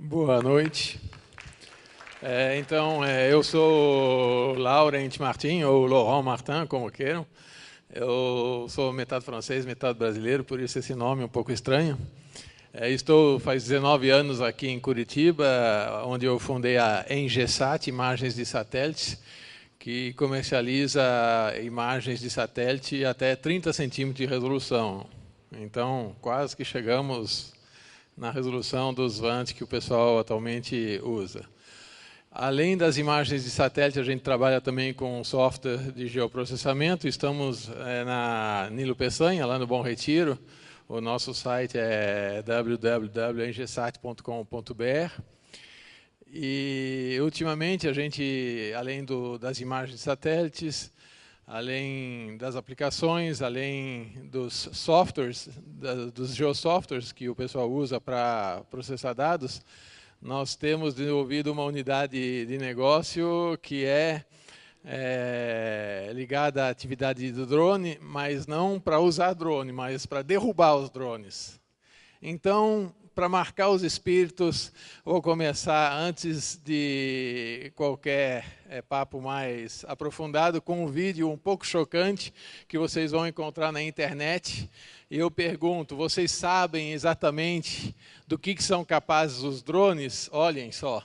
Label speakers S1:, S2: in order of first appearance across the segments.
S1: Boa noite. Eu sou Laurent Martin, ou Laurent Martin, como queiram. Eu sou metade francês, metade brasileiro, por isso esse nome é um pouco estranho. Estou faz 19 anos aqui em Curitiba, onde eu fundei a Engesat, Imagens de Satélites, que comercializa imagens de satélite até 30 centímetros de resolução. Então, quase que chegamos na resolução dos VANT que o pessoal atualmente usa. Além das imagens de satélite, a gente trabalha também com software de geoprocessamento. Estamos na Nilo Peçanha, lá no Bom Retiro. O nosso site é www.engesat.com.br. E, ultimamente, a gente, além das imagens de satélites, além das aplicações, além dos softwares, dos geosoftwares que o pessoal usa para processar dados, nós temos desenvolvido uma unidade de negócio que é ligada à atividade do drone, mas não para usar drone, mas para derrubar os drones. Então, para marcar os espíritos, vou começar, antes de qualquer papo mais aprofundado, com um vídeo um pouco chocante que vocês vão encontrar na internet. E eu pergunto, vocês sabem exatamente do que são capazes os drones? Olhem só.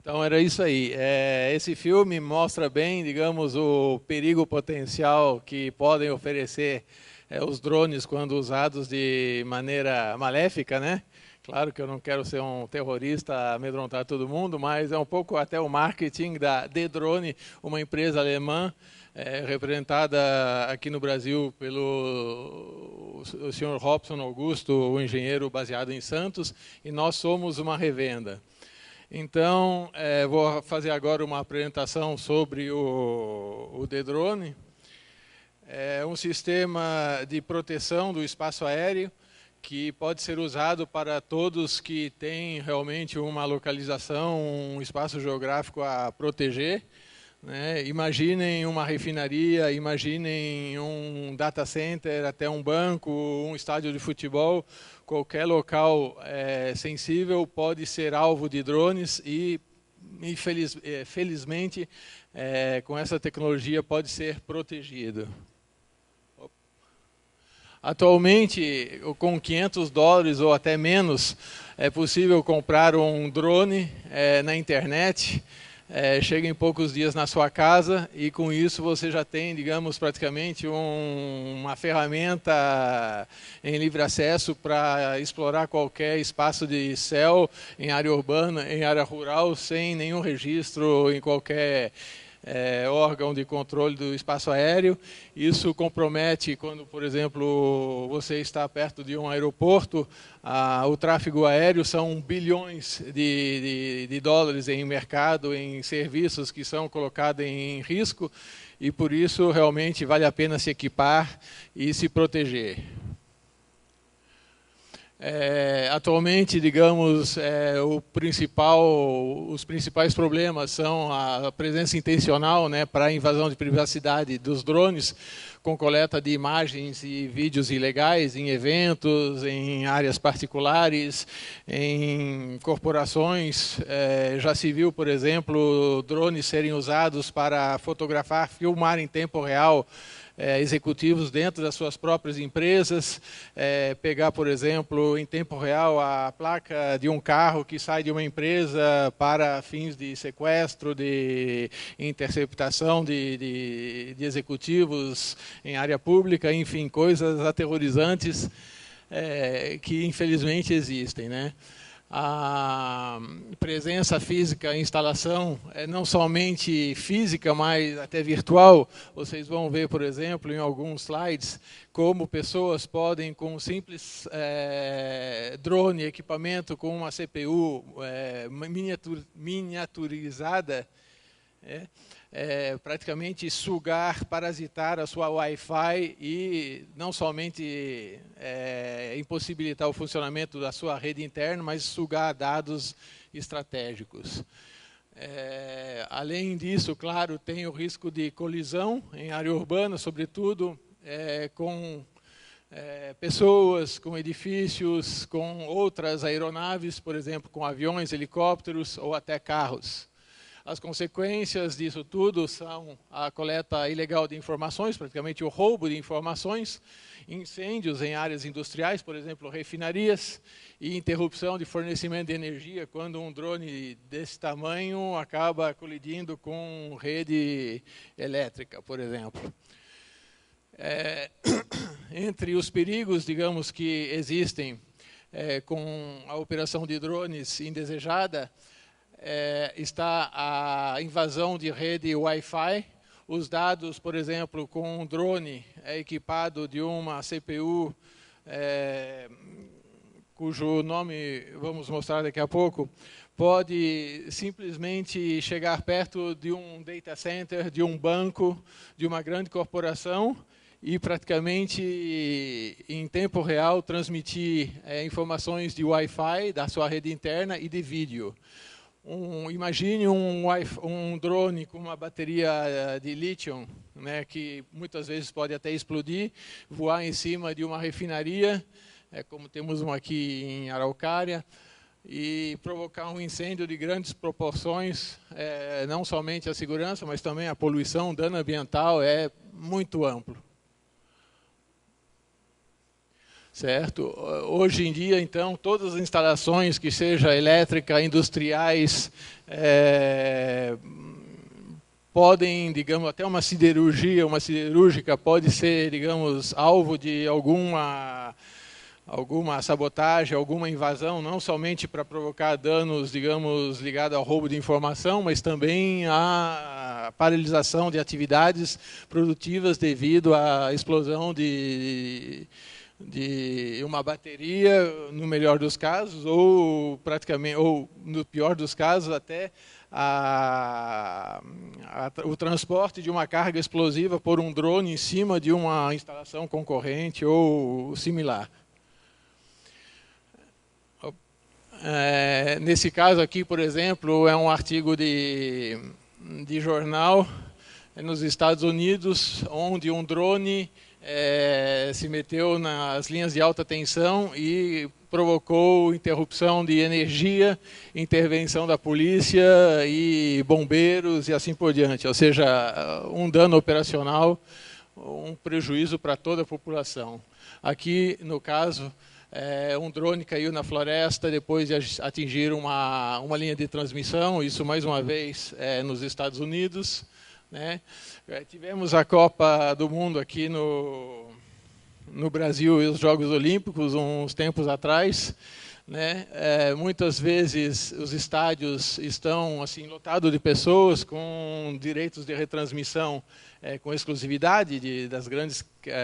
S1: Então, era isso aí. Esse filme mostra bem, digamos, o perigo potencial que podem oferecer os drones quando usados de maneira maléfica, né? Claro que eu não quero ser um terrorista, amedrontar todo mundo, mas é um pouco até o marketing da D-Drone, uma empresa alemã representada aqui no Brasil pelo senhor Robson Augusto, o engenheiro baseado em Santos, e nós somos uma revenda. Então, vou fazer agora uma apresentação sobre o D-Drone. É um sistema de proteção do espaço aéreo que pode ser usado para todos que têm realmente uma localização, um espaço geográfico a proteger. Né? Imaginem uma refinaria, imaginem um data center, até um banco, um estádio de futebol. Qualquer local sensível pode ser alvo de drones e felizmente, com essa tecnologia, pode ser protegido. Atualmente, com $500 ou até menos, é possível comprar um drone na internet, chega em poucos dias na sua casa e com isso você já tem, digamos, praticamente uma ferramenta em livre acesso para explorar qualquer espaço de céu em área urbana, em área rural, sem nenhum registro em qualquer órgão de controle do espaço aéreo. Isso compromete quando, por exemplo, você está perto de um aeroporto, o tráfego aéreo são bilhões de dólares em mercado, em serviços que são colocados em risco, e por isso realmente vale a pena se equipar e se proteger. Atualmente, digamos, os principais problemas são a presença intencional, né, para a invasão de privacidade dos drones, com coleta de imagens e vídeos ilegais em eventos, em áreas particulares, em corporações. Já se viu, por exemplo, drones serem usados para fotografar, filmar em tempo real executivos dentro das suas próprias empresas, pegar, por exemplo, em tempo real a placa de um carro que sai de uma empresa para fins de sequestro, de interceptação de executivos em área pública, enfim, coisas aterrorizantes que infelizmente existem, né? A presença física, a instalação, não somente física, mas até virtual. Vocês vão ver, por exemplo, em alguns slides, como pessoas podem, com um simples drone, equipamento com uma CPU miniaturizada, praticamente sugar, parasitar a sua Wi-Fi e não somente impossibilitar o funcionamento da sua rede interna, mas sugar dados estratégicos. Além disso, claro, tem o risco de colisão em área urbana, sobretudo com pessoas, com edifícios, com outras aeronaves, por exemplo, com aviões, helicópteros ou até carros. As consequências disso tudo são a coleta ilegal de informações, praticamente o roubo de informações, incêndios em áreas industriais, por exemplo, refinarias, e interrupção de fornecimento de energia, quando um drone desse tamanho acaba colidindo com rede elétrica, por exemplo. Entre os perigos, digamos, que existem com a operação de drones indesejada, está a invasão de rede Wi-Fi. Os dados, por exemplo, com um drone equipado de uma CPU, cujo nome vamos mostrar daqui a pouco, pode simplesmente chegar perto de um data center, de um banco, de uma grande corporação e praticamente em tempo real transmitir informações de Wi-Fi da sua rede interna e de vídeo. Imagine um drone com uma bateria de lítio, né, que muitas vezes pode até explodir, voar em cima de uma refinaria, como temos um aqui em Araucária, e provocar um incêndio de grandes proporções, não somente a segurança, mas também a poluição, o dano ambiental é muito amplo. Certo? Hoje em dia, então, todas as instalações que sejam elétrica, industriais, podem, digamos, até uma siderúrgica pode ser, digamos, alvo de alguma sabotagem, alguma invasão, não somente para provocar danos, digamos, ligados ao roubo de informação, mas também à paralisação de atividades produtivas devido à explosão de uma bateria, no melhor dos casos, ou praticamente, ou no pior dos casos, até o transporte de uma carga explosiva por um drone em cima de uma instalação concorrente ou similar. Nesse caso aqui, por exemplo, é um artigo de jornal nos Estados Unidos, onde um drone se meteu nas linhas de alta tensão e provocou interrupção de energia, intervenção da polícia e bombeiros e assim por diante. Ou seja, um dano operacional, um prejuízo para toda a população. Aqui, no caso, Um drone caiu na floresta depois de atingir uma linha de transmissão, isso mais uma vez nos Estados Unidos, né? Tivemos a Copa do Mundo aqui no Brasil e os Jogos Olímpicos uns tempos atrás, né? Muitas vezes os estádios estão assim lotados de pessoas com direitos de retransmissão com exclusividade das grandes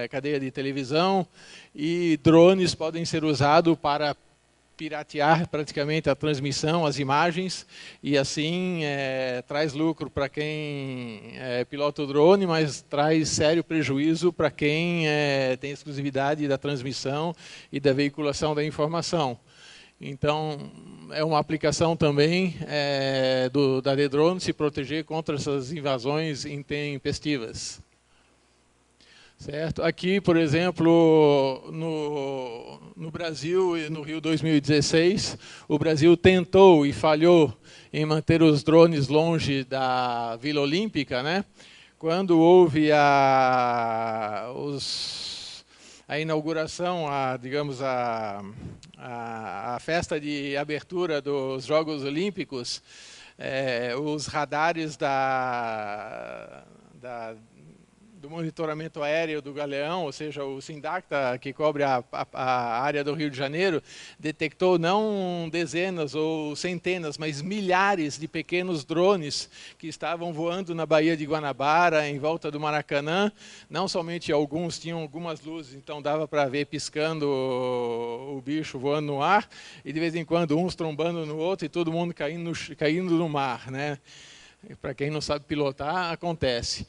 S1: cadeias de televisão, e drones podem ser usados para piratear praticamente a transmissão, as imagens, e assim traz lucro para quem pilota o drone, mas traz sério prejuízo para quem tem exclusividade da transmissão e da veiculação da informação. Então, é uma aplicação também da D-Drone se proteger contra essas invasões intempestivas. Certo? Aqui, por exemplo, no Brasil e no Rio 2016, o Brasil tentou e falhou em manter os drones longe da Vila Olímpica, né? Quando houve a inauguração, digamos, a festa de abertura dos Jogos Olímpicos, os radares do monitoramento aéreo do Galeão, ou seja, o Sindacta, que cobre a área do Rio de Janeiro, detectou não dezenas ou centenas, mas milhares de pequenos drones que estavam voando na Baía de Guanabara, em volta do Maracanã. Não somente alguns tinham algumas luzes, então dava para ver piscando o bicho voando no ar, e de vez em quando uns trombando no outro e todo mundo caindo no mar, né? Para quem não sabe pilotar, acontece.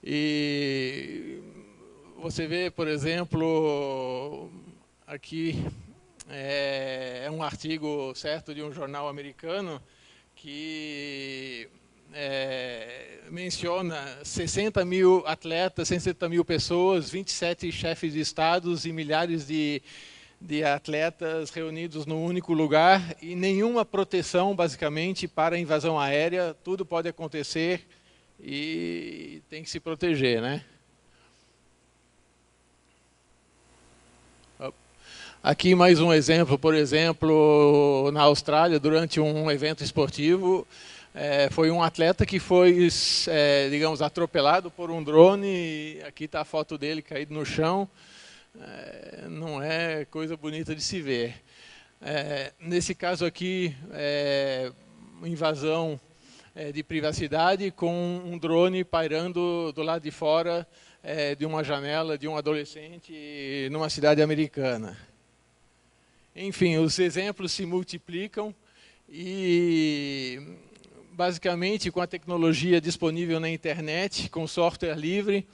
S1: E você vê, por exemplo, aqui um artigo certo de um jornal americano que menciona 60 mil atletas, 60 mil pessoas, 27 chefes de estados e milhares de atletas reunidos num único lugar, e nenhuma proteção, basicamente, para a invasão aérea. Tudo pode acontecer e tem que se proteger, né? Aqui mais um exemplo, por exemplo, na Austrália, durante um evento esportivo, foi um atleta que foi, digamos, atropelado por um drone, e aqui está a foto dele caído no chão. Não é coisa bonita de se ver. Nesse caso aqui, invasão de privacidade com um drone pairando do lado de fora de uma janela de um adolescente numa cidade americana. Enfim, os exemplos se multiplicam e, basicamente, com a tecnologia disponível na internet, com software livre,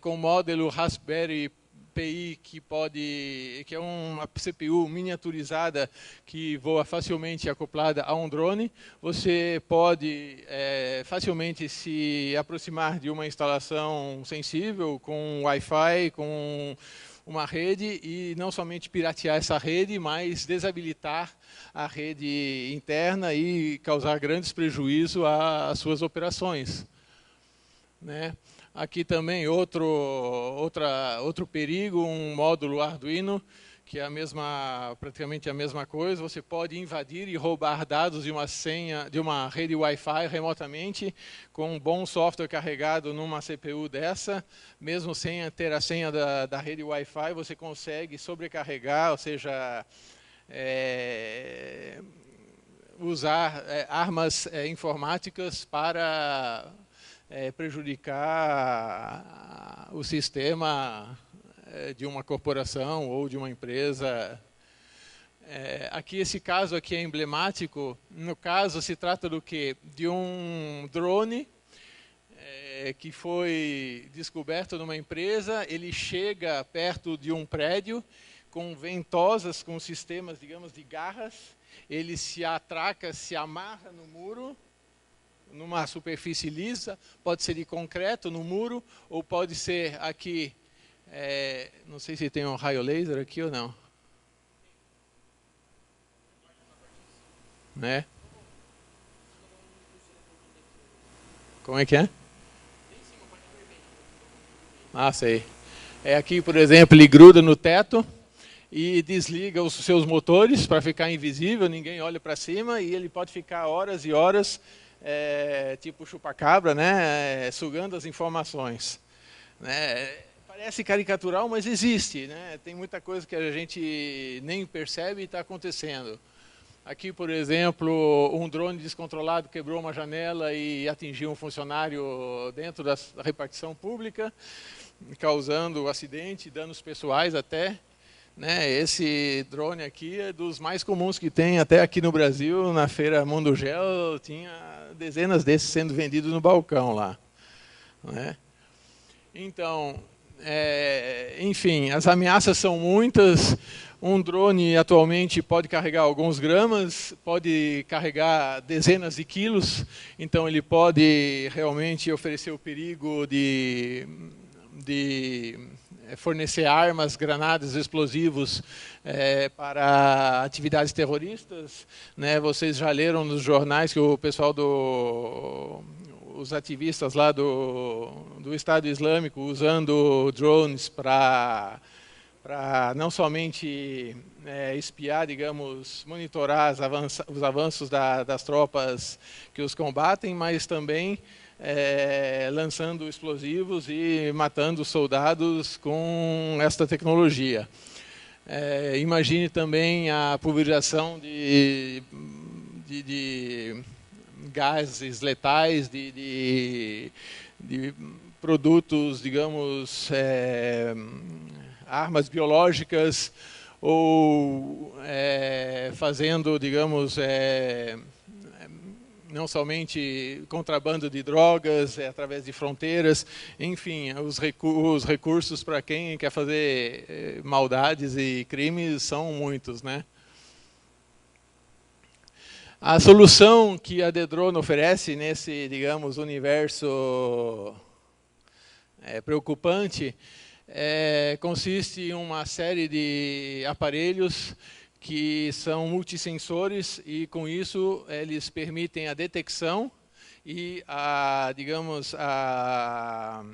S1: com o módulo Raspberry Pi, que é uma CPU miniaturizada que voa facilmente acoplada a um drone, você pode facilmente se aproximar de uma instalação sensível com Wi-Fi, com uma rede, e não somente piratear essa rede, mas desabilitar a rede interna e causar grandes prejuízos às suas operações, né? Aqui também outro perigo, um módulo Arduino, que é praticamente a mesma coisa. Você pode invadir e roubar dados de uma senha, de uma rede Wi-Fi remotamente, com um bom software carregado numa CPU dessa. Mesmo sem ter a senha da rede Wi-Fi, você consegue sobrecarregar, ou seja, usar armas informáticas para prejudicar o sistema de uma corporação ou de uma empresa. Aqui, esse caso aqui é emblemático. No caso, se trata do quê? De um drone que foi descoberto numa empresa. Ele chega perto de um prédio com ventosas, com sistemas, digamos, de garras. Ele se atraca, se amarra no muro, numa superfície lisa, pode ser de concreto no muro, ou pode ser aqui, não sei se tem um raio laser aqui ou não. Né? Como é que é? Ah, sei. Aqui, por exemplo, ele gruda no teto, e desliga os seus motores para ficar invisível, ninguém olha para cima, e ele pode ficar horas e horas, tipo chupacabra, né, sugando as informações. Né? Parece caricatural, mas existe. Né? Tem muita coisa que a gente nem percebe e está acontecendo. Aqui, por exemplo, um drone descontrolado quebrou uma janela e atingiu um funcionário dentro da repartição pública, causando acidente, danos pessoais até. Né? Esse drone aqui é dos mais comuns que tem até aqui no Brasil. Na feira Mundo Gel tinha dezenas desses sendo vendidos no balcão lá. Né? Então, enfim, as ameaças são muitas. Um drone atualmente pode carregar alguns gramas, pode carregar dezenas de quilos, então ele pode realmente oferecer o perigo de fornecer armas, granadas, explosivos para atividades terroristas. Né? Vocês já leram nos jornais que o pessoal os ativistas lá do Estado Islâmico usando drones para não somente espiar, digamos, monitorar os avanços das tropas que os combatem, mas também lançando explosivos e matando soldados com esta tecnologia. Imagine também a pulverização de gases letais, de produtos, digamos, armas biológicas, ou fazendo, digamos, não somente contrabando de drogas através de fronteiras, enfim, os recursos para quem quer fazer maldades e crimes são muitos, né? A solução que a Dedrone oferece nesse, digamos, universo preocupante consiste em uma série de aparelhos que são multissensores e, com isso, eles permitem a detecção e digamos, a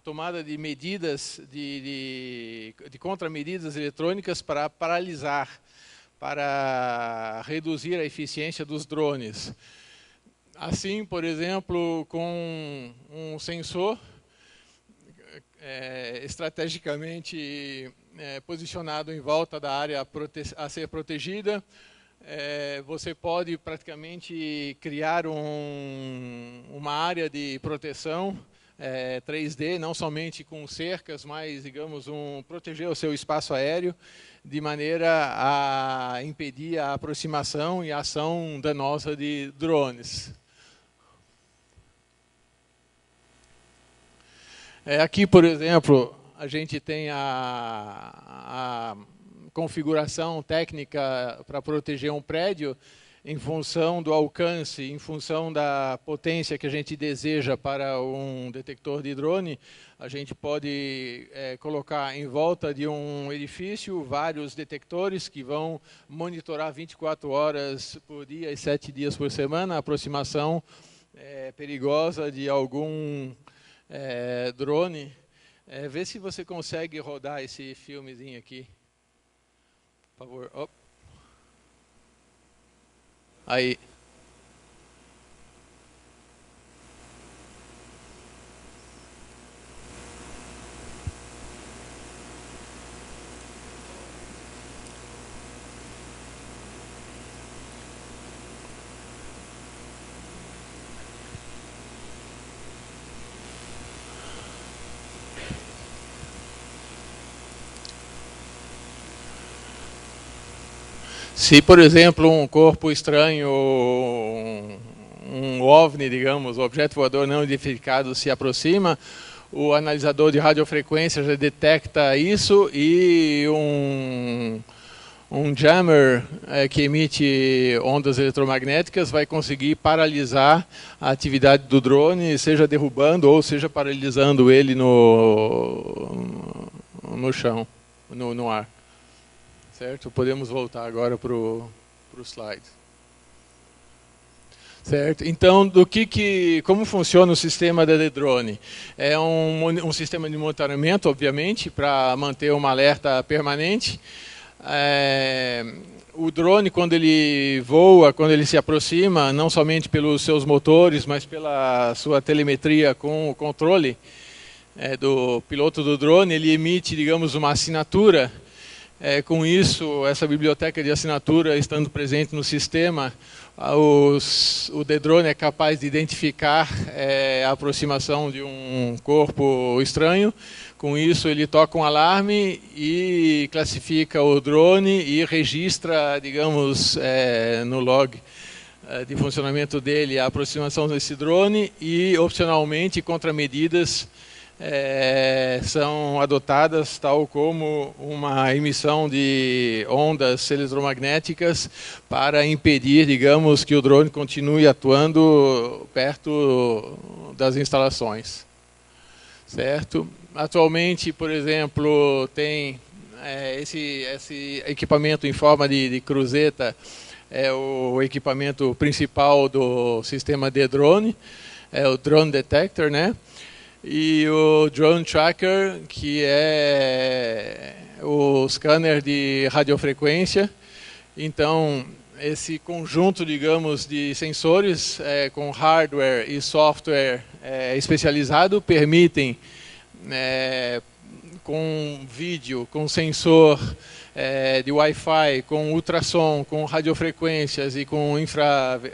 S1: tomada de medidas, de contramedidas eletrônicas para paralisar, para reduzir a eficiência dos drones. Assim, por exemplo, com um sensor estrategicamente posicionado em volta da área a ser protegida, você pode praticamente criar uma área de proteção 3D, não somente com cercas, mas, digamos, proteger o seu espaço aéreo, de maneira a impedir a aproximação e a ação danosa de drones. Aqui, por exemplo, a gente tem a configuração técnica para proteger um prédio em função do alcance, em função da potência que a gente deseja para um detector de drone. A gente pode colocar em volta de um edifício vários detectores que vão monitorar 24 horas por dia e 7 dias por semana a aproximação perigosa de algum drone. Vê se você consegue rodar esse filmezinho aqui. Por favor. Oh. Aí. Se, por exemplo, um corpo estranho, um OVNI, digamos, objeto voador não identificado, se aproxima, o analisador de radiofrequência já detecta isso e um jammer que emite ondas eletromagnéticas vai conseguir paralisar a atividade do drone, seja derrubando ou seja paralisando ele no chão, no ar. Certo? Podemos voltar agora para o slide. Certo? Então, como funciona o sistema da Dedrone? É um sistema de monitoramento, obviamente, para manter uma alerta permanente. O drone, quando ele voa, quando ele se aproxima, não somente pelos seus motores, mas pela sua telemetria com o controle do piloto do drone, ele emite, digamos, uma assinatura. Com isso, essa biblioteca de assinatura estando presente no sistema, o D-Drone é capaz de identificar a aproximação de um corpo estranho. Com isso, ele toca um alarme e classifica o drone e registra, digamos, no log de funcionamento dele a aproximação desse drone e, opcionalmente, contramedidas são adotadas, tal como uma emissão de ondas eletromagnéticas para impedir, digamos, que o drone continue atuando perto das instalações. Certo? Atualmente, por exemplo, tem esse equipamento em forma de cruzeta, é o equipamento principal do sistema D-Drone, é o Drone Detector, né? E o Drone Tracker, que é o scanner de radiofrequência. Então, esse conjunto, digamos, de sensores com hardware e software especializado permitem, com vídeo, com sensor de Wi-Fi, com ultrassom, com radiofrequências e com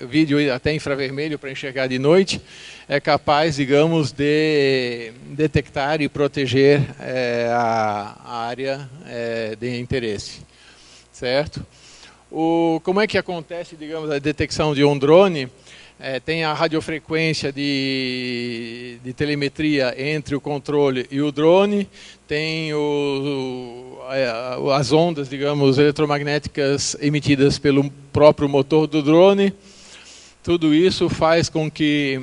S1: vídeo até infravermelho para enxergar de noite, é capaz, digamos, de detectar e proteger a área de interesse. Certo? Como é que acontece, digamos, a detecção de um drone? Tem a radiofrequência de telemetria entre o controle e o drone, tem as ondas, digamos, eletromagnéticas emitidas pelo próprio motor do drone. Tudo isso faz com que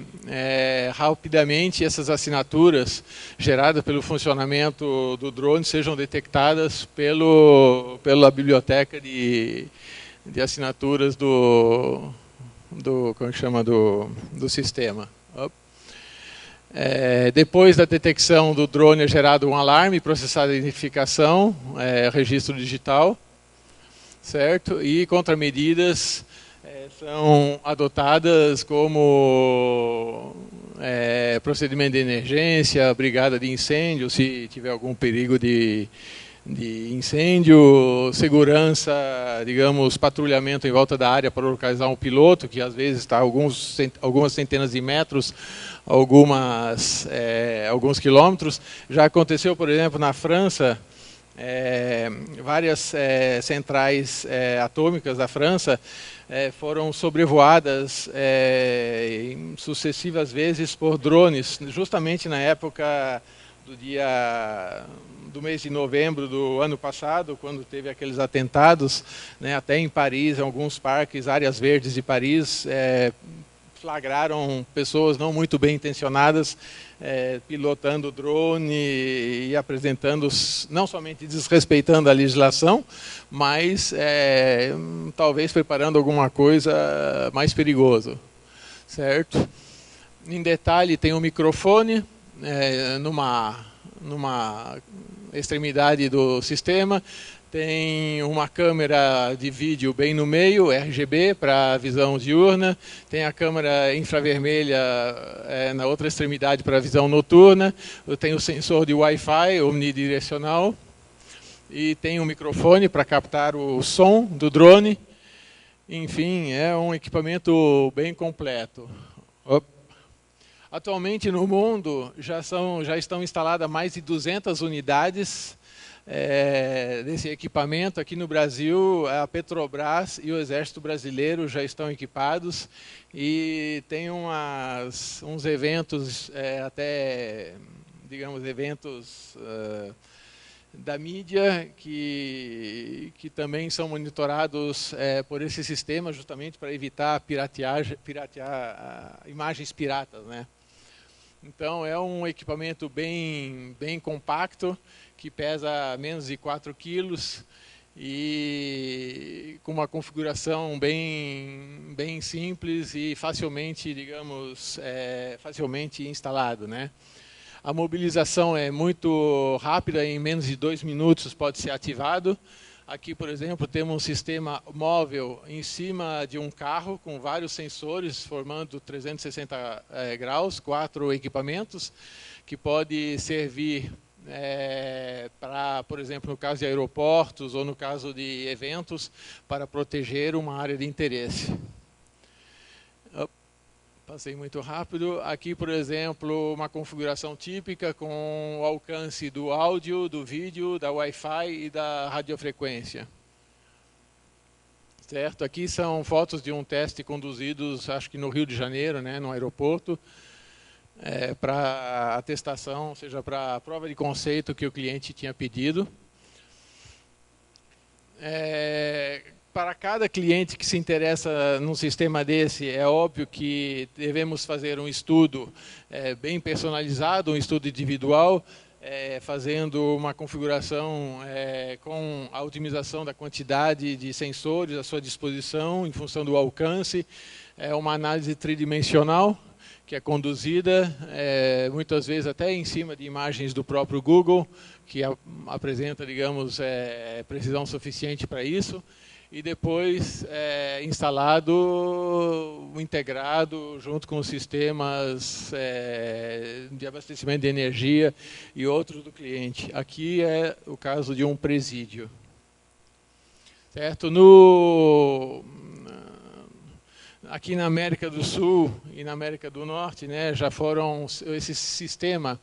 S1: rapidamente essas assinaturas geradas pelo funcionamento do drone sejam detectadas pela biblioteca de assinaturas do sistema. Depois da detecção do drone é gerado um alarme, processado a identificação, registro digital, certo? E contramedidas são adotadas como procedimento de emergência, brigada de incêndio, se tiver algum perigo de incêndio, segurança, digamos, patrulhamento em volta da área para localizar um piloto, que às vezes está a algumas centenas de metros, alguns quilômetros. Já aconteceu, por exemplo, na França, várias centrais atômicas da França foram sobrevoadas sucessivas vezes por drones, justamente na época do mês de novembro do ano passado, quando teve aqueles atentados, né, até em Paris, em alguns parques, áreas verdes de Paris, flagraram pessoas não muito bem intencionadas pilotando drone e apresentando, não somente desrespeitando a legislação, mas talvez preparando alguma coisa mais perigosa, certo? Em detalhe, tem um microfone numa extremidade do sistema, tem uma câmera de vídeo bem no meio, RGB, para visão diurna, tem a câmera infravermelha na outra extremidade para visão noturna, tem o sensor de Wi-Fi omnidirecional e tem um microfone para captar o som do drone. Enfim, é um equipamento bem completo. Atualmente no mundo já estão instaladas mais de 200 unidades desse equipamento. Aqui no Brasil, a Petrobras e o Exército Brasileiro já estão equipados e tem uns eventos, até, digamos, eventos da mídia que também são monitorados por esse sistema, justamente para evitar piratear imagens piratas, né? Então, é um equipamento bem compacto, que pesa menos de 4 quilos e com uma configuração bem simples e facilmente, digamos, facilmente instalado, né? A mobilização é muito rápida, em menos de 2 minutos pode ser ativado. Aqui, por exemplo, temos um sistema móvel em cima de um carro com vários sensores formando 360 graus, 4 equipamentos, que pode servir para, por exemplo, no caso de aeroportos ou no caso de eventos, para proteger uma área de interesse. Passei muito rápido. Aqui, por exemplo, uma configuração típica com o alcance do áudio, do vídeo, da Wi-Fi e da radiofrequência. Certo? Aqui são fotos de um teste conduzidos, acho que no Rio de Janeiro, né, no aeroporto, para atestação, ou seja, para a prova de conceito que o cliente tinha pedido. Para cada cliente que se interessa num sistema desse, é óbvio que devemos fazer um estudo bem personalizado, um estudo individual, fazendo uma configuração com a otimização da quantidade de sensores à sua disposição, em função do alcance, uma análise tridimensional, que é conduzida, muitas vezes até em cima de imagens do próprio Google, que apresenta, digamos, precisão suficiente para isso, e depois instalado, integrado junto com os sistemas de abastecimento de energia e outros do cliente. Aqui é o caso de um presídio. Certo? Aqui na América do Sul e na América do Norte, né, esse sistema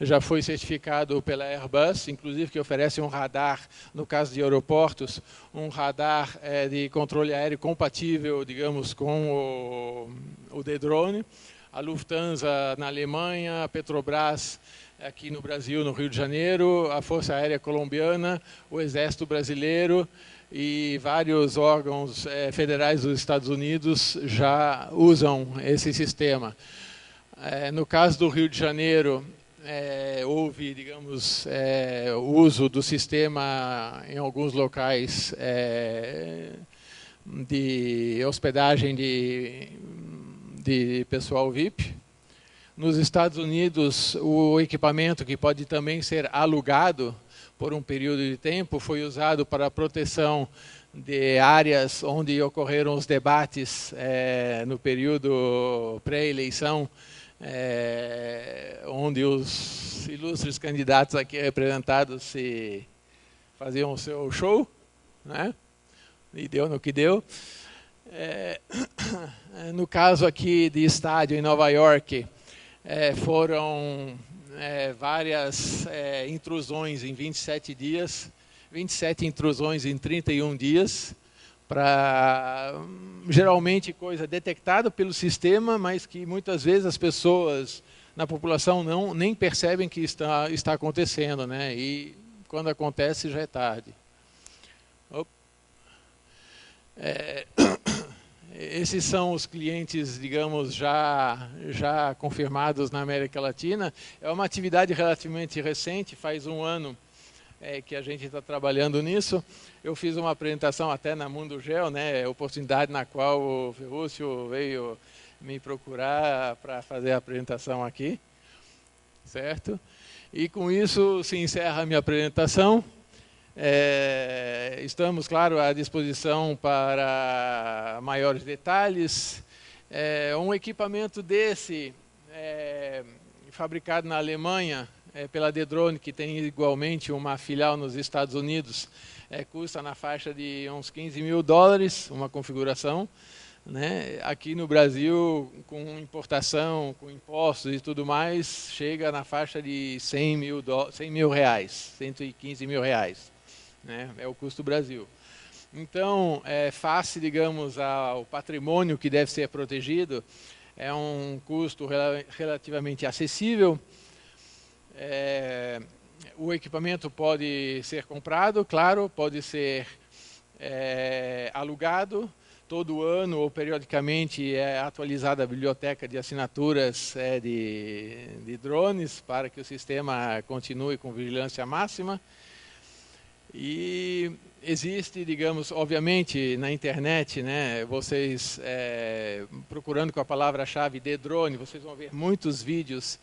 S1: já foi certificado pela Airbus, inclusive que oferece um radar, no caso de aeroportos, um radar de controle aéreo compatível, digamos, com o D-Drone. A Lufthansa na Alemanha, a Petrobras aqui no Brasil, no Rio de Janeiro, a Força Aérea Colombiana, o Exército Brasileiro e vários órgãos federais dos Estados Unidos já usam esse sistema. No caso do Rio de Janeiro, houve, digamos, o uso do sistema em alguns locais de hospedagem de pessoal VIP. Nos Estados Unidos, o equipamento, que pode também ser alugado por um período de tempo, foi usado para a proteção de áreas onde ocorreram os debates no período pré-eleição, onde os ilustres candidatos aqui representados se faziam o seu show, né? E deu no que deu. No caso aqui de estádio em Nova York, foram várias intrusões em 27 dias, 27 intrusões em 31 dias, para geralmente coisa detectada pelo sistema, mas que muitas vezes as pessoas na população nem percebem que está acontecendo, né? E quando acontece já é tarde. Esses são os clientes, digamos, já confirmados na América Latina. É uma atividade relativamente recente, faz um ano que a gente está trabalhando nisso. Eu fiz uma apresentação até na Mundo Geo, né, oportunidade na qual o Ferrúcio veio me procurar para fazer a apresentação aqui, certo? E com isso se encerra a minha apresentação. Estamos, claro, à disposição para maiores detalhes. Um equipamento desse, fabricado na Alemanha, pela D-Drone, que tem igualmente uma filial nos Estados Unidos, custa na faixa de uns $15 mil, uma configuração, né? Aqui no Brasil, com importação, com impostos e tudo mais, chega na faixa de 100 mil reais, 115 mil reais. Né? É o custo do Brasil. Então, face, digamos, ao patrimônio que deve ser protegido, é um custo relativamente acessível. O equipamento pode ser comprado, claro, pode ser alugado. Todo ano ou periodicamente é atualizada a biblioteca de assinaturas de drones para que o sistema continue com vigilância máxima. E existe, digamos, obviamente na internet, né, vocês procurando com a palavra-chave D-Drone, vocês vão ver muitos vídeos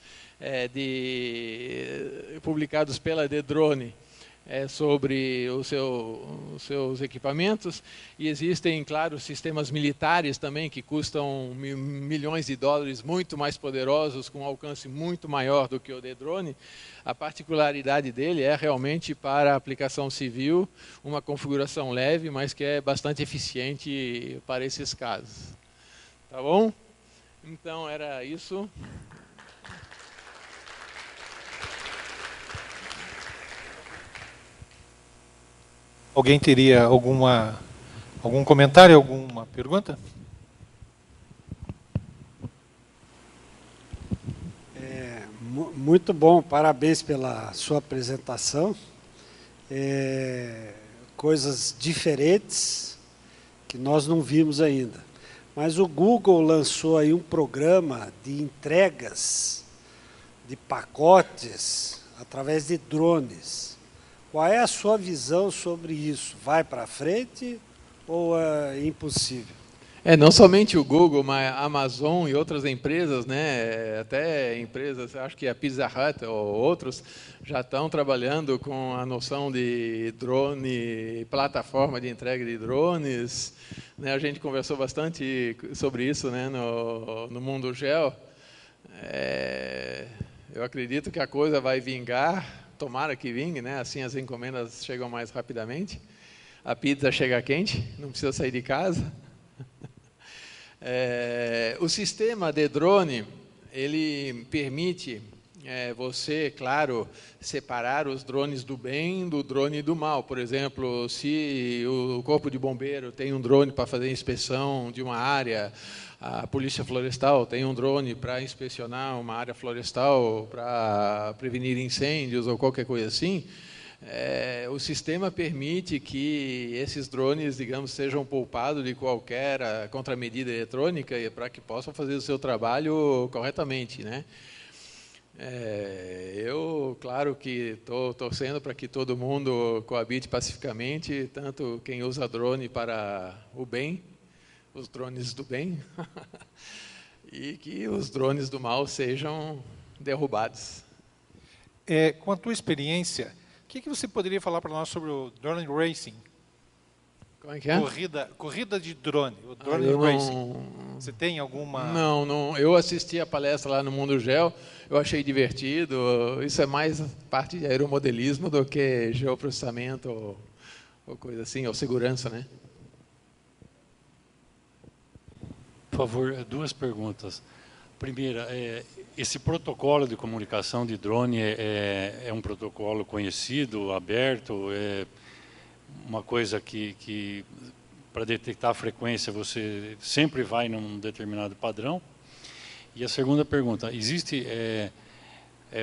S1: publicados pela D-Drone sobre os seus equipamentos, e existem, claro, sistemas militares também que custam milhões de dólares, muito mais poderosos, com um alcance muito maior do que o de drone. A particularidade dele é realmente para a aplicação civil, uma configuração leve, mas que é bastante eficiente para esses casos. Tá bom? Então era isso.
S2: Alguém teria algum comentário, alguma pergunta?
S3: Muito bom, parabéns pela sua apresentação. Coisas diferentes que nós não vimos ainda. Mas o Google lançou aí um programa de entregas de pacotes através de drones. Qual é a sua visão sobre isso? Vai para frente ou é impossível?
S1: Não somente o Google, mas a Amazon e outras empresas, né, até empresas, acho que a Pizza Hut ou outros, já estão trabalhando com a noção de drone, plataforma de entrega de drones. Né, a gente conversou bastante sobre isso, né, no Mundo Geo. Eu acredito que a coisa vai vingar. Tomara que vingue, né? Assim as encomendas chegam mais rapidamente. A pizza chega quente, não precisa sair de casa. O sistema de drone, ele permite você, claro, separar os drones do bem do drone do mal. Por exemplo, se o Corpo de Bombeiro tem um drone para fazer inspeção de uma área, a Polícia Florestal tem um drone para inspecionar uma área florestal, para prevenir incêndios ou qualquer coisa assim, o sistema permite que esses drones, digamos, sejam poupados de qualquer contramedida eletrônica para que possam fazer o seu trabalho corretamente, né? Eu, claro que estou torcendo para que todo mundo coabite pacificamente, tanto quem usa drone para o bem, os drones do bem, e que os drones do mal sejam derrubados.
S2: Com a tua experiência, o que você poderia falar para nós sobre o drone racing?
S1: Como é que é?
S2: Corrida de drone, o drone racing. Você tem alguma...
S1: Não. Eu assisti a palestra lá no Mundo Geo, eu achei divertido. Isso é mais parte de aeromodelismo do que geoprocessamento ou coisa assim, ou segurança, né?
S4: Por favor, duas perguntas. Primeira, esse protocolo de comunicação de drone é um protocolo conhecido, aberto, é uma coisa que para detectar a frequência você sempre vai num determinado padrão? E a segunda pergunta, existe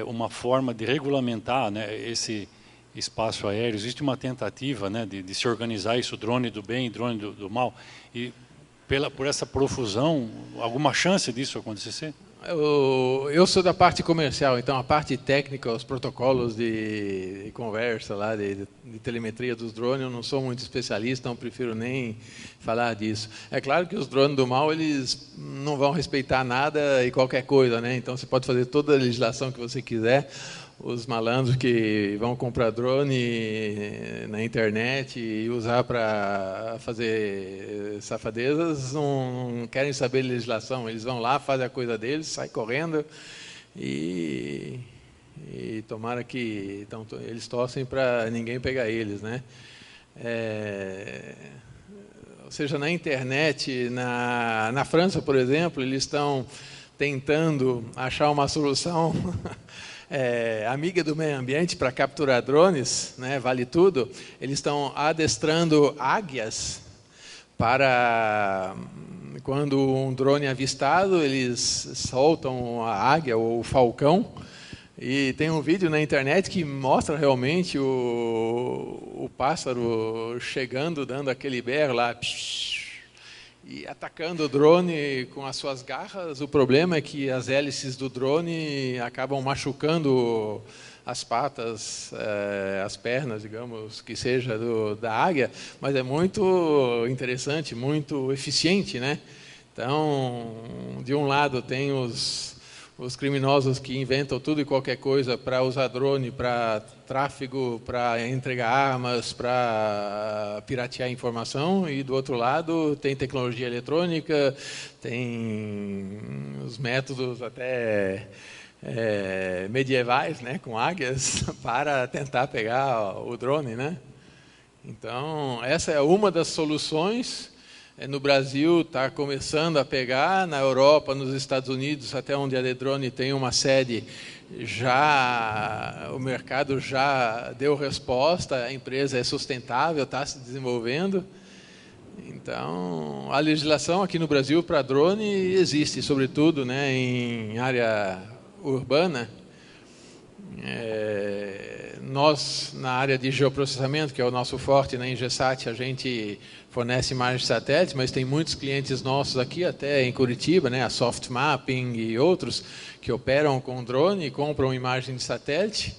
S4: uma forma de regulamentar, né, esse espaço aéreo? Existe uma tentativa, né, de se organizar isso, drone do bem e drone do mal? E por essa profusão, alguma chance disso acontecer?
S1: Eu sou da parte comercial, então a parte técnica, os protocolos de conversa, lá, de telemetria dos drones, eu não sou muito especialista, não prefiro nem falar disso. É claro que os drones do mal, eles não vão respeitar nada e qualquer coisa, né? Então você pode fazer toda a legislação que você quiser. Os malandros que vão comprar drone na internet e usar para fazer safadezas não querem saber de legislação. Eles vão lá, fazem a coisa deles, saem correndo e tomara que... Então, eles torcem para ninguém pegar eles, né? Ou seja, na internet, na França, por exemplo, eles estão tentando achar uma solução amiga do meio ambiente para capturar drones, né, vale tudo. Eles estão adestrando águias para, quando um drone é avistado, eles soltam a águia ou o falcão. E tem um vídeo na internet que mostra realmente o pássaro chegando, dando aquele berro lá, e atacando o drone com as suas garras. O problema é que as hélices do drone acabam machucando as patas, as pernas, digamos, que seja da águia, mas é muito interessante, muito eficiente, né? Então, de um lado tem os os criminosos que inventam tudo e qualquer coisa para usar drone, para tráfego, para entregar armas, para piratear informação, e do outro lado tem tecnologia eletrônica, tem os métodos até medievais, né, com águias, para tentar pegar o drone, né? Então, essa é uma das soluções. No Brasil está começando a pegar, na Europa, nos Estados Unidos, até onde a Dedrone tem uma sede, já o mercado já deu resposta, a empresa é sustentável, está se desenvolvendo. Então, a legislação aqui no Brasil para drone existe, sobretudo, né, em área urbana. Nós, na área de geoprocessamento, que é o nosso forte na Ingesat, a gente fornece imagens de satélite, mas tem muitos clientes nossos aqui, até em Curitiba, né, a Soft Mapping e outros, que operam com drone e compram imagem de satélite.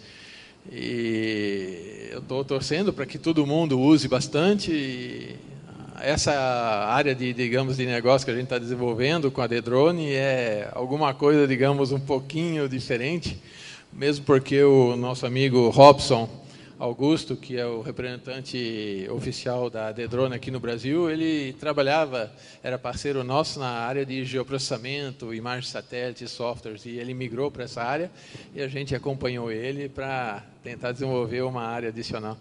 S1: E eu estou torcendo para que todo mundo use bastante. E essa área de, digamos, de negócio que a gente está desenvolvendo com a Dedrone é alguma coisa, digamos, um pouquinho diferente, mesmo porque o nosso amigo Robson Augusto, que é o representante oficial da Dedrone aqui no Brasil, ele trabalhava, era parceiro nosso na área de geoprocessamento, imagens de satélite, softwares, e ele migrou para essa área, e a gente acompanhou ele para tentar desenvolver uma área adicional.